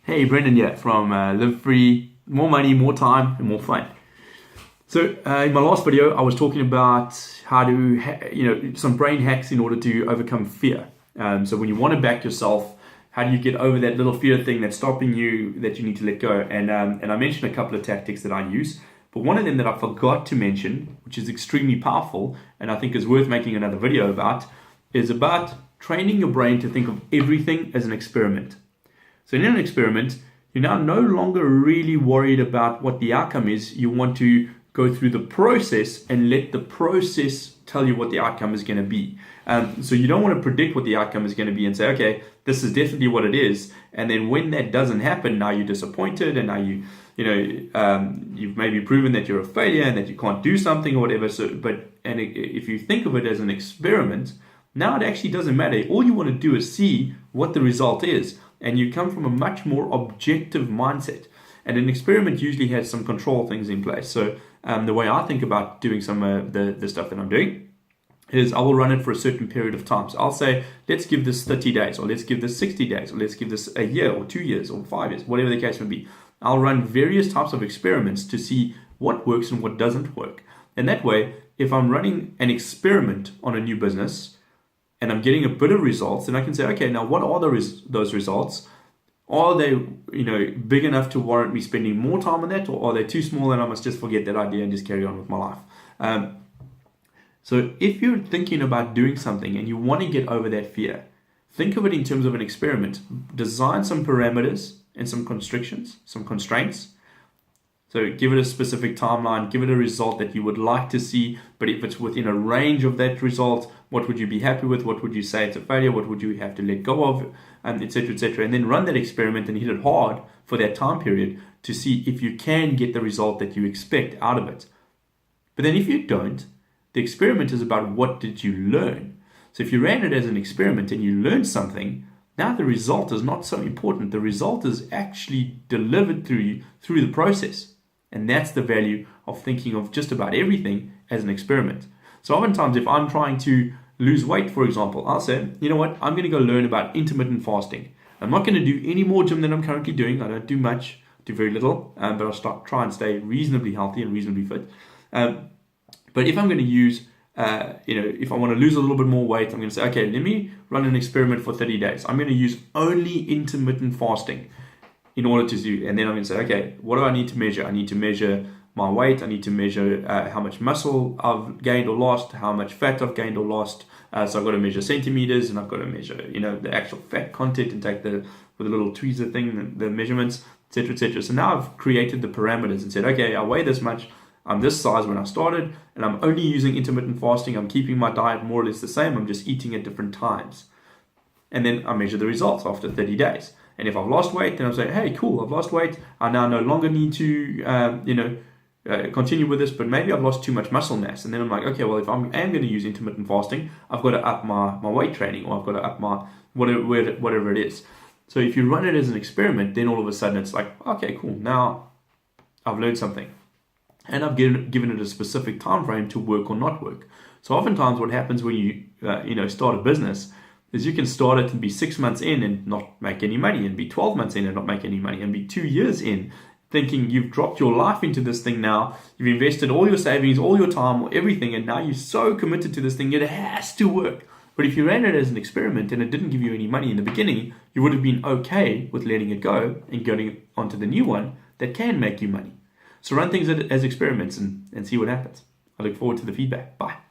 Hey, Brendan here from Live Free, More Money, More Time, and More Fun. So in my last video, I was talking about how to, some brain hacks in order to overcome fear. So when you want to back yourself, how do you get over that little fear thing that's stopping you, that you need to let go? And I mentioned a couple of tactics that I use, but one of them that I forgot to mention, which is extremely powerful, and I think is worth making another video about, is about training your brain to think of everything as an experiment. So in an experiment, you're now no longer really worried about what the outcome is. You want to go through the process and let the process tell you what the outcome is going to be. So you don't want to predict what the outcome is going to be and say, okay, this is definitely what it is. And then when that doesn't happen, now you're disappointed, and now you've maybe proven that you're a failure and that you can't do something or whatever. If you think of it as an experiment, now it actually doesn't matter. All you want to do is see what the result is. And you come from a much more objective mindset. And an experiment usually has some control things in place. So the way I think about doing some of the stuff that I'm doing is I will run it for a certain period of time. So I'll say, let's give this 30 days, or let's give this 60 days, or let's give this a year, or 2 years, or 5 years, whatever the case may be. I'll run various types of experiments to see what works and what doesn't work. And that way, if I'm running an experiment on a new business, and I'm getting a bit of results, and I can say, okay, now what are those results? Are they, big enough to warrant me spending more time on that, or are they too small and I must just forget that idea and just carry on with my life? So if you're thinking about doing something and you want to get over that fear, think of it in terms of an experiment. Design some parameters and some constrictions, some constraints. So give it a specific timeline, give it a result that you would like to see, but if it's within a range of that result, what would you be happy with? What would you say it's a failure? What would you have to let go of? Etc., etc. And then run that experiment and hit it hard for that time period to see if you can get the result that you expect out of it. But then if you don't, the experiment is about what did you learn. So if you ran it as an experiment and you learned something, now the result is not so important. The result is actually delivered through the process. And that's the value of thinking of just about everything as an experiment. So oftentimes, if I'm trying to lose weight, for example, I'll say, you know what, I'm going to go learn about intermittent fasting. I'm not going to do any more gym than I'm currently doing. I don't do much, do very little, but I'll try and stay reasonably healthy and reasonably fit. But if I'm going to use, if I want to lose a little bit more weight, I'm going to say, okay, let me run an experiment for 30 days. I'm going to use only intermittent fasting in order to do, and then I'm going to say, okay, what do I need to measure? I need to measure my weight. I need to measure how much muscle I've gained or lost, how much fat I've gained or lost. So I've got to measure centimeters, and I've got to measure, the actual fat content, and take with a little tweezer thing, the measurements, etc., etc. So now I've created the parameters and said, okay, I weigh this much. I'm this size when I started, and I'm only using intermittent fasting. I'm keeping my diet more or less the same. I'm just eating at different times. And then I measure the results after 30 days. And if I've lost weight, then I'm saying, hey, cool, I've lost weight. I now no longer need to, continue with this, but maybe I've lost too much muscle mass. And then I'm like, okay, well, if I am going to use intermittent fasting, I've got to up my weight training, or I've got to up my whatever it is. So if you run it as an experiment, then all of a sudden it's like, okay, cool, now I've learned something. And I've given it a specific time frame to work or not work. So oftentimes what happens when you start a business is you can start it and be 6 months in and not make any money, and be 12 months in and not make any money, and be 2 years in thinking you've dropped your life into this thing now. You've invested all your savings, all your time, everything, and now you're so committed to this thing, it has to work. But if you ran it as an experiment and it didn't give you any money in the beginning, you would have been okay with letting it go and going onto the new one that can make you money. So run things as experiments and see what happens. I look forward to the feedback. Bye.